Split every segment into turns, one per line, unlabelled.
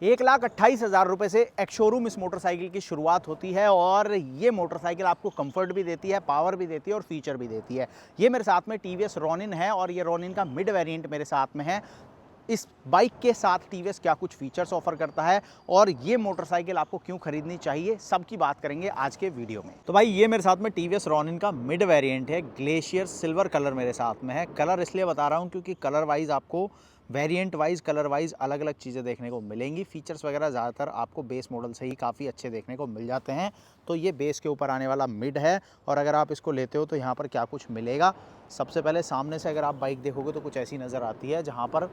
1,28,000 रुपये से एक शोरूम इस मोटरसाइकिल की शुरुआत होती है और ये मोटरसाइकिल आपको कंफर्ट भी देती है, पावर भी देती है और फीचर भी देती है। ये मेरे साथ में टीवीएस रॉनिन है और ये रॉनिन का मिड वेरिएंट मेरे साथ में है। इस बाइक के साथ टीवीएस क्या कुछ फीचर्स ऑफर करता है और ये मोटरसाइकिल आपको क्यों खरीदनी चाहिए, सबकी बात करेंगे आज के वीडियो में। तो भाई ये मेरे साथ में टीवीएस रॉनिन का मिड वेरिएंट है, ग्लेशियर सिल्वर कलर मेरे साथ में है। कलर इसलिए बता रहा हूँ क्योंकि कलर वाइज आपको वेरिएंट वाइज कलर वाइज अलग अलग चीज़ें देखने को मिलेंगी। फीचर्स वगैरह ज़्यादातर आपको बेस मॉडल से ही काफ़ी अच्छे देखने को मिल जाते हैं। तो ये बेस के ऊपर आने वाला मिड है और अगर आप इसको लेते हो तो यहाँ पर क्या कुछ मिलेगा। सबसे पहले सामने से अगर आप बाइक देखोगे तो कुछ ऐसी नज़र आती है, जहाँ पर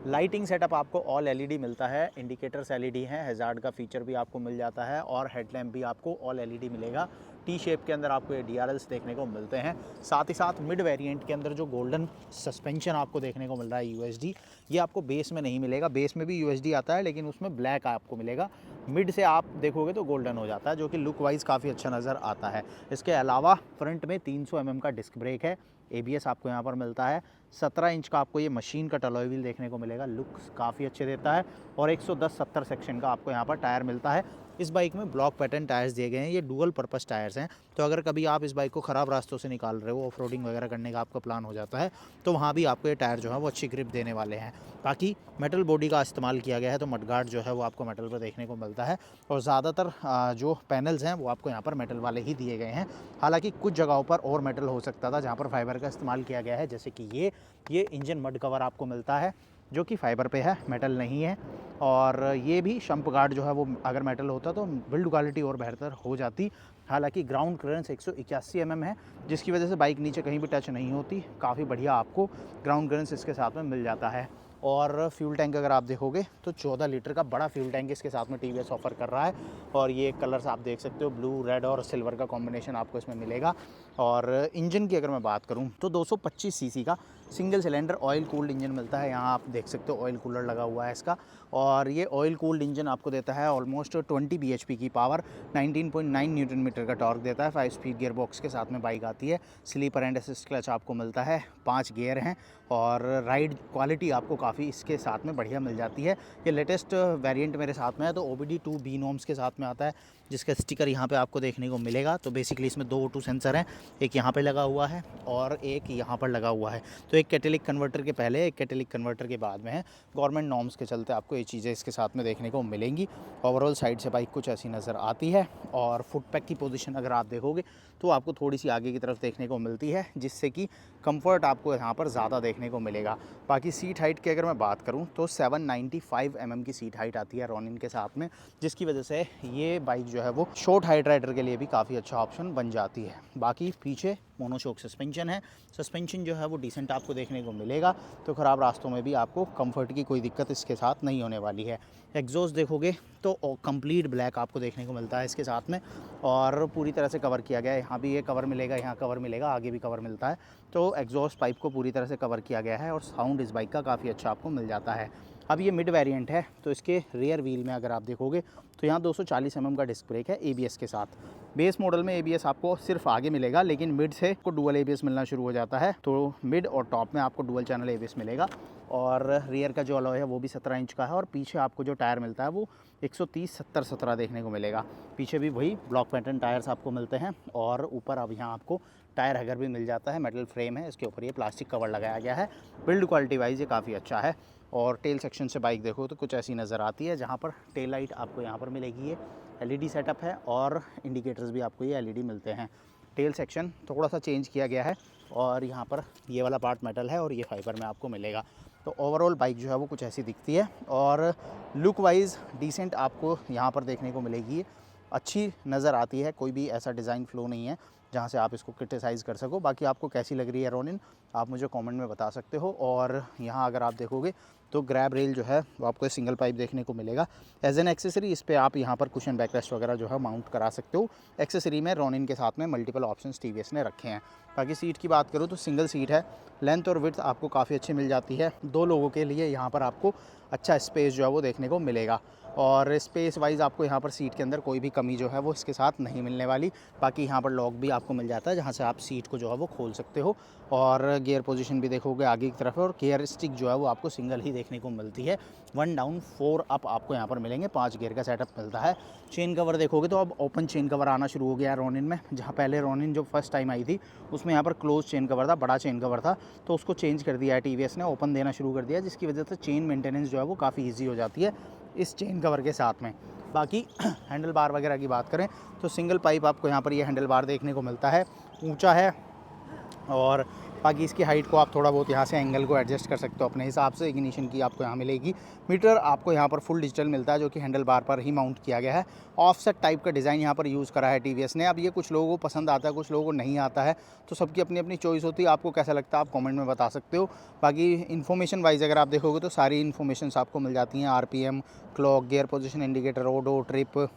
लाइटिंग सेटअप आपको ऑल एलईडी मिलता है, इंडिकेटर्स एलईडी हैं, हैजार्ड का फीचर भी आपको मिल जाता है और हेडलैम्प भी आपको ऑल एलईडी मिलेगा। टी शेप के अंदर आपको ये डीआरएल्स देखने को मिलते हैं। साथ ही साथ मिड वेरिएंट के अंदर जो गोल्डन सस्पेंशन आपको देखने को मिल रहा है यूएसडी, ये आपको बेस में नहीं मिलेगा। बेस में भी यूएसडी आता है लेकिन उसमें ब्लैक आपको मिलेगा। मिड से आप देखोगे तो गोल्डन हो जाता है, जो कि लुक वाइज काफ़ी अच्छा नज़र आता है। इसके अलावा फ्रंट में 300 mm का डिस्क ब्रेक है, एबीएस आपको यहाँ पर मिलता है। 17 इंच का आपको ये मशीन कट अलॉय व्हील देखने को मिलेगा, लुक काफ़ी अच्छे देता है और 110/70 सेक्शन का आपको यहाँ पर टायर मिलता है। इस बाइक में ब्लॉक पैटर्न टायर्स दिए गए हैं, ये डुअल पर्पस टायर्स हैं। तो अगर कभी आप इस बाइक को ख़राब रास्तों से निकाल रहे हो, ऑफ रोडिंग वगैरह करने का आपका प्लान हो जाता है, तो वहाँ भी आपको ये टायर जो है वो अच्छी ग्रिप देने वाले हैं। बाकी मेटल बॉडी का इस्तेमाल किया गया है, तो मडगार्ड जो है वो आपको मेटल पर देखने को मिलता है और ज़्यादातर जो पैनल्स हैं वो आपको यहाँ पर मेटल वाले ही दिए गए हैं। हालांकि कुछ जगहों पर और मेटल हो सकता था जहाँ पर फाइबर का इस्तेमाल किया गया है, जैसे कि ये इंजन मड कवर आपको मिलता है जो कि फाइबर पे है, मेटल नहीं है। और ये भी शंप गार्ड जो है वो अगर मेटल होता तो बिल्ड क्वालिटी और बेहतर हो जाती। हालांकि ग्राउंड क्लियरेंस 181 mm है, जिसकी वजह से बाइक नीचे कहीं भी टच नहीं होती। काफ़ी बढ़िया आपको ग्राउंड क्लियरेंस इसके साथ में मिल जाता है। और फ्यूल टैंक अगर आप देखोगे तो 14 लीटर का बड़ा फ्यूल टैंक इसके साथ में टीवीएस ऑफर कर रहा है। और ये कलर्स आप देख सकते हो, ब्लू, रेड और सिल्वर का कॉम्बिनेशन आपको इसमें मिलेगा। और इंजन की अगर मैं बात करूं तो 225 सीसी का single cylinder oil cooled engine मिलता है। यहाँ आप देख सकते हो ऑयल कूलर लगा हुआ है इसका। और ये ऑयल कूल्ड इंजन आपको देता है ऑलमोस्ट 20 bhp की पावर, 19.9 न्यूटन मीटर का टॉर्क देता है। 5 स्पीड गियर बॉक्स के साथ में बाइक आती है। स्लीपर एंड असिस्ट क्लच आपको मिलता है, 5 गियर हैं और राइड क्वालिटी आपको काफ़ी इसके साथ में बढ़िया मिल जाती है। ये लेटेस्ट वेरिएंट मेरे साथ में है, तो OBD2B नॉर्म्स के साथ में आता है, जिसका स्टिकर यहाँ पे आपको देखने को मिलेगा। तो बेसिकली इसमें 2 O2 सेंसर हैं, एक यहाँ पे लगा हुआ है और एक यहाँ पर लगा हुआ है। तो एक कैटेलिक कन्वर्टर के पहले, एक कैटेलिक कन्वर्टर के बाद में है। गवर्नमेंट नॉर्म्स के चलते आपको ये चीज़ें इसके साथ में देखने को मिलेंगी। ओवरऑल साइड से बाइक कुछ ऐसी नज़र आती है और फुट पैक की पोजीशन अगर आप देखोगे तो आपको थोड़ी सी आगे की तरफ देखने को मिलती है, जिससे कि कंफर्ट आपको यहाँ पर ज़्यादा देखने को मिलेगा। बाकी सीट हाइट की अगर मैं बात करूँ तो 795 mm की सीट हाइट आती है रॉनिन के साथ में, जिसकी वजह से ये बाइक जो है वो शॉर्ट हाइट राइडर के लिए भी काफ़ी अच्छा ऑप्शन बन जाती है। बाकी पीछे मोनोशॉक सस्पेंशन है, सस्पेंशन जो है वो डिसेंट आपको देखने को मिलेगा। तो ख़राब रास्तों में भी आपको कंफर्ट की कोई दिक्कत इसके साथ नहीं होने वाली है। एग्जॉस्ट देखोगे तो कंप्लीट ब्लैक आपको देखने को मिलता है इसके साथ में और पूरी तरह से कवर किया गया है। यहाँ भी ये कवर मिलेगा, यहाँ कवर मिलेगा, आगे भी कवर मिलता है। तो एग्जॉस्ट पाइप को पूरी तरह से कवर किया गया है और साउंड इस बाइक का काफ़ी अच्छा आपको मिल जाता है। अब ये मिड वेरिएंट है, तो इसके रियर व्हील में अगर आप देखोगे तो यहाँ 240 mm का डिस्क ब्रेक है एबीएस के साथ। बेस मॉडल में एबीएस आपको सिर्फ आगे मिलेगा, लेकिन मिड से आपको डुअल एबीएस मिलना शुरू हो जाता है। तो मिड और टॉप में आपको डुअल चैनल एबीएस मिलेगा और रियर का जो अलॉय है वो भी 17 इंच का है। और पीछे आपको जो टायर मिलता है वो 130/70/17 देखने को मिलेगा। पीछे भी वही ब्लॉक पैटर्न टायर्स आपको मिलते हैं और ऊपर अब यहाँ आपको टायर हैगर भी मिल जाता है। मेटल फ्रेम है, इसके ऊपर ये प्लास्टिक कवर लगाया गया है। बिल्ड क्वालिटी वाइज ये काफ़ी अच्छा है। और टेल सेक्शन से बाइक देखो तो कुछ ऐसी नज़र आती है, जहाँ पर टेल लाइट आपको यहाँ पर मिलेगी। ये एलईडी सेटअप है और इंडिकेटर्स भी आपको ये एलईडी मिलते हैं। टेल सेक्शन थोड़ा सा चेंज किया गया है और यहाँ पर ये वाला पार्ट मेटल है और ये फाइबर में आपको मिलेगा। तो ओवरऑल बाइक जो है वो कुछ ऐसी दिखती है और लुक वाइज डिसेंट आपको यहाँ पर देखने को मिलेगी। अच्छी नज़र आती है, कोई भी ऐसा डिज़ाइन फ्लो नहीं है जहाँ से आप इसको क्रिटिसाइज़ कर सको। बाकी आपको कैसी लग रही है रॉनिन, आप मुझे कमेंट में बता सकते हो। और यहाँ अगर आप देखोगे तो ग्रैब रेल जो है वो आपको सिंगल पाइप देखने को मिलेगा। एज एन एक्सेसरी इस पे आप यहाँ पर कुशन बैकरेस्ट वगैरह जो है माउंट करा सकते हो। एक्सेसरी में रॉनिन के साथ में मल्टीपल ऑप्शंस टीवीएस ने रखे हैं। बाकी सीट की बात करूँ तो सिंगल सीट है, लेंथ और विड्थ आपको काफ़ी अच्छी मिल जाती है। 2 लोगों के लिए यहाँ पर आपको अच्छा स्पेस जो है वो देखने को मिलेगा। और स्पेस वाइज़ आपको यहाँ पर सीट के अंदर कोई भी कमी जो है वो इसके साथ नहीं मिलने वाली। बाकी यहाँ पर लॉक भी आपको मिल जाता है जहाँ से आप सीट को जो है वो खोल सकते हो। और गियर पोजीशन भी देखोगे आगे की तरफ है, और गियर स्टिक जो है वो आपको सिंगल ही देखने को मिलती है। 1 डाउन 4 अप आपको यहाँ पर मिलेंगे, 5 गियर का सेटअप मिलता है। चेन कवर देखोगे तो अब ओपन चेन कवर आना शुरू हो गया है रोनिन में। जहाँ पहले रोनिन जो फर्स्ट टाइम आई थी उसमें यहाँ पर क्लोज चेन कवर था, बड़ा चेन कवर था, तो उसको चेंज कर दिया है टीवीएस ने, ओपन देना शुरू कर दिया, जिसकी वजह से चेन मेंटेनेंस जो है वो काफ़ी ईजी हो जाती है इस चेन कवर के साथ में। बाकी हैंडल बार वगैरह की बात करें तो सिंगल पाइप आपको यहाँ पर ये हैंडल बार देखने को मिलता है, ऊंचा है। और बाकी इसकी हाइट को आप थोड़ा बहुत यहाँ से एंगल को एडजस्ट कर सकते हो अपने हिसाब से। इग्निशन की आपको यहाँ मिलेगी। मीटर आपको यहाँ पर फुल डिजिटल मिलता है जो कि हैंडल बार पर ही माउंट किया गया है। ऑफसेट टाइप का डिज़ाइन यहाँ पर यूज़ करा है टीवीएस ने। अब ये कुछ लोगों को पसंद आता है, कुछ लोगों को नहीं आता है, तो सबकी अपनी अपनी चॉइस होती है। आपको कैसा लगता है आप कमेंट में बता सकते हो। बाकी इन्फॉर्मेशन वाइज अगर आप देखोगे तो सारी इन्फॉर्मेशन आपको मिल जाती हैं, RPM, clock, gear position indicator, odo, trip,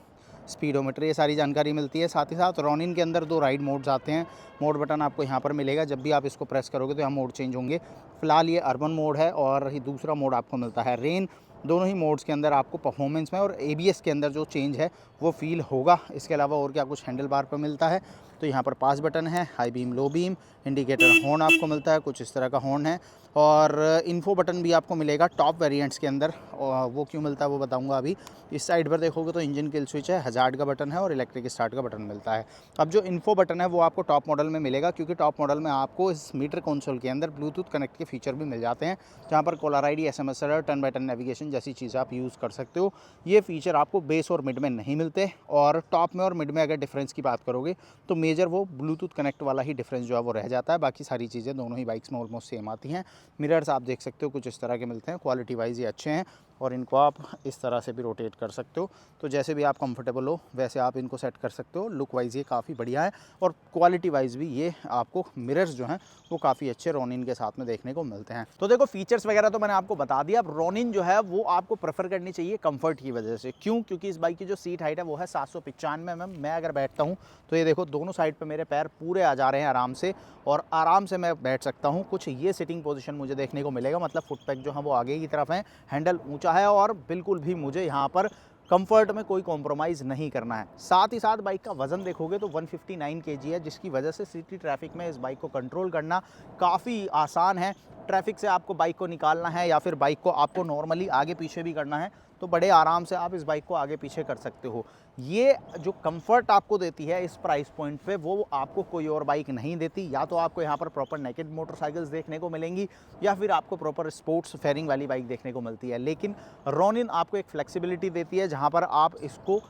speedometer, ये सारी जानकारी मिलती है। साथ ही साथ रोनिन के अंदर 2 राइड मोड्स आते हैं। मोड बटन आपको यहाँ पर मिलेगा, जब भी आप इसको प्रेस करोगे तो यहाँ मोड चेंज होंगे। फ़िलहाल ये अर्बन मोड है और ही दूसरा मोड आपको मिलता है रेन। दोनों ही मोड्स के अंदर आपको परफॉर्मेंस में और एबीएस के अंदर जो चेंज है वो फील होगा। इसके अलावा और क्या कुछ हैंडल बार पर मिलता है तो यहाँ पर पास बटन है, high beam, low beam, indicator, horn आपको मिलता है, कुछ इस तरह का हॉर्न है। और इन्फो बटन भी आपको मिलेगा टॉप वेरिएंट्स के अंदर, और वो क्यों मिलता है वो बताऊंगा अभी। इस साइड पर देखोगे तो इंजन किल स्विच है, हज़ार्ड का बटन है और इलेक्ट्रिक स्टार्ट का बटन मिलता है। अब जो इन्फो बटन है वो आपको टॉप मॉडल में मिलेगा, क्योंकि टॉप मॉडल में आपको इस मीटर कंसोल के अंदर ब्लूटूथ कनेक्ट के फीचर भी मिल जाते हैं, जहाँ पर caller ID, SMS server, turn by turn navigation जैसी चीज़ें आप यूज़ कर सकते हो। ये फीचर आपको बेस और मिड में नहीं मिलते। और टॉप में और मिड में अगर डिफरेंस की बात करोगे तो मेजर वो ब्लूटूथ कनेक्ट वाला ही डिफरेंस जो है वो रह जाता है। बाकी सारी चीज़ें दोनों ही बाइक्स में ऑलमोस्ट सेम आती हैं। मिरर्स आप देख सकते हो कुछ इस तरह के मिलते हैं, क्वालिटी वाइज ये अच्छे हैं। और इनको आप इस तरह से भी रोटेट कर सकते हो, तो जैसे भी आप कंफर्टेबल हो वैसे आप इनको सेट कर सकते हो। लुक वाइज ये काफ़ी बढ़िया है और क्वालिटी वाइज भी ये आपको मिरर्स जो हैं वो काफ़ी अच्छे रोनिन के साथ में देखने को मिलते हैं। तो देखो फीचर्स वगैरह तो मैंने आपको बता दिया। अब रोनिन जो है वो आपको प्रेफर करनी चाहिए कंफर्ट की वजह से। क्यों? क्योंकि इस बाइक की जो सीट हाइट है वो है 795 mm। मैं अगर बैठता हूँ तो ये देखो दोनों साइड पर मेरे पैर पूरे आ जा रहे हैं आराम से, और आराम से मैं बैठ सकता हूँ। कुछ ये सिटिंग पोजीशन मुझे देखने को मिलेगा, मतलब फुट पैक जो है वो आगे की तरफ है, हैंडल ऊंचा है और बिल्कुल भी मुझे यहाँ पर कंफर्ट में कोई कॉम्प्रोमाइज़ नहीं करना है। साथ ही साथ बाइक का वज़न देखोगे तो 159 kg है, जिसकी वजह से सिटी ट्रैफिक में इस बाइक को कंट्रोल करना काफ़ी आसान है। ट्रैफिक से आपको बाइक को निकालना है या फिर बाइक को आपको नॉर्मली आगे पीछे भी करना है तो बड़े आराम से आप इस बाइक को आगे पीछे कर सकते हो। ये जो कंफर्ट आपको देती है इस प्राइस पॉइंट पे वो आपको कोई और बाइक नहीं देती। या तो आपको यहाँ पर प्रॉपर नेकेड मोटरसाइकिल्स देखने को मिलेंगी या फिर आपको प्रॉपर स्पोर्ट्स फेयरिंग वाली बाइक देखने को मिलती है। लेकिन रोनिन आपको एक फ्लेक्सिबिलिटी देती है जहाँ पर आप इसको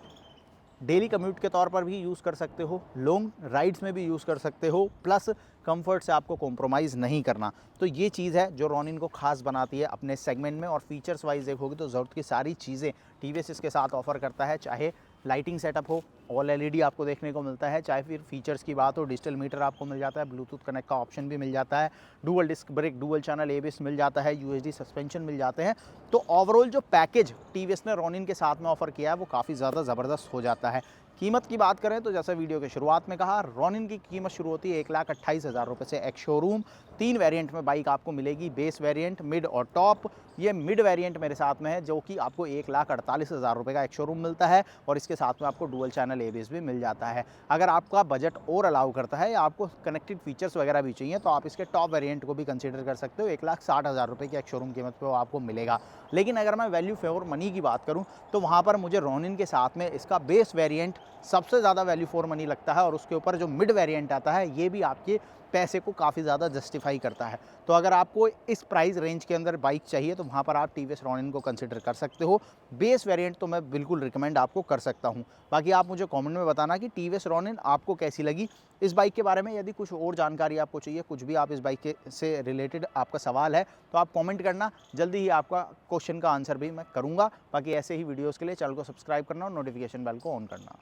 डेली कम्यूट के तौर पर भी यूज़ कर सकते हो, लॉन्ग राइड्स में भी यूज़ कर सकते हो, प्लस कंफर्ट से आपको कॉम्प्रोमाइज़ नहीं करना। तो ये चीज़ है जो रोनिन को खास बनाती है अपने सेगमेंट में। और फीचर्स वाइज देखोगे तो ज़रूरत की सारी चीज़ें टीवीएस इसके साथ ऑफर करता है, चाहे लाइटिंग सेटअप हो, ऑल एलईडी आपको देखने को मिलता है, चाहे फिर फीचर्स की बात हो, डिजिटल मीटर आपको मिल जाता है, ब्लूटूथ कनेक्ट का ऑप्शन भी मिल जाता है, dual disc brake, dual channel ABS मिल जाता है, यूएसडी सस्पेंशन मिल जाते हैं। तो ओवरऑल जो पैकेज टीवीएस ने रोनिन के साथ में ऑफर किया है वो काफ़ी ज़्यादा ज़बरदस्त हो जाता है। कीमत की बात करें तो जैसे वीडियो के शुरुआत में कहा, रोनिन की कीमत शुरू होती है 1,28,000 रुपये से एक्स शोरूम। 3 वेरिएंट में बाइक आपको मिलेगी, बेस वेरिएंट, मिड और टॉप। ये मिड वेरिएंट मेरे साथ में है जो कि आपको 1,48,000 रुपये का एक्स शोरूम मिलता है और इसके साथ में आपको डुअल चैनल एबीएस भी मिल जाता है। अगर आपका बजट और अलाउ करता है या आपको कनेक्टेड फीचर्स वगैरह भी चाहिए तो आप इसके टॉप वेरिएंट को भी कंसिडर कर सकते हो। 1,60,000 रुपये की एक्स शोरूम कीमत पर आपको मिलेगा। लेकिन अगर मैं वैल्यू फॉर मनी की बात करूँ तो वहाँ पर मुझे रोनिन के साथ में इसका बेस वेरिएंट सबसे ज़्यादा वैल्यू फॉर मनी लगता है और उसके ऊपर जो मिड वेरिएंट आता है ये भी आपके पैसे को काफ़ी ज़्यादा जस्टिफाई करता है। तो अगर आपको इस प्राइस रेंज के अंदर बाइक चाहिए तो वहाँ पर आप टीवीएस रोनिन को कंसिडर कर सकते हो। बेस वेरिएंट तो मैं बिल्कुल रिकमेंड आपको कर सकता हूँ। बाकी आप मुझे कमेंट में बताना कि टीवीएस रोनिन आपको कैसी लगी। इस बाइक के बारे में यदि कुछ और जानकारी आपको चाहिए, कुछ भी आप इस बाइक के से रिलेटेड आपका सवाल है तो आप कमेंट करना, जल्दी ही आपका क्वेश्चन का आंसर भी मैं करूँगा। बाकी ऐसे ही वीडियोज़ के लिए चैनल को सब्सक्राइब करना और नोटिफिकेशन बेल को ऑन करना।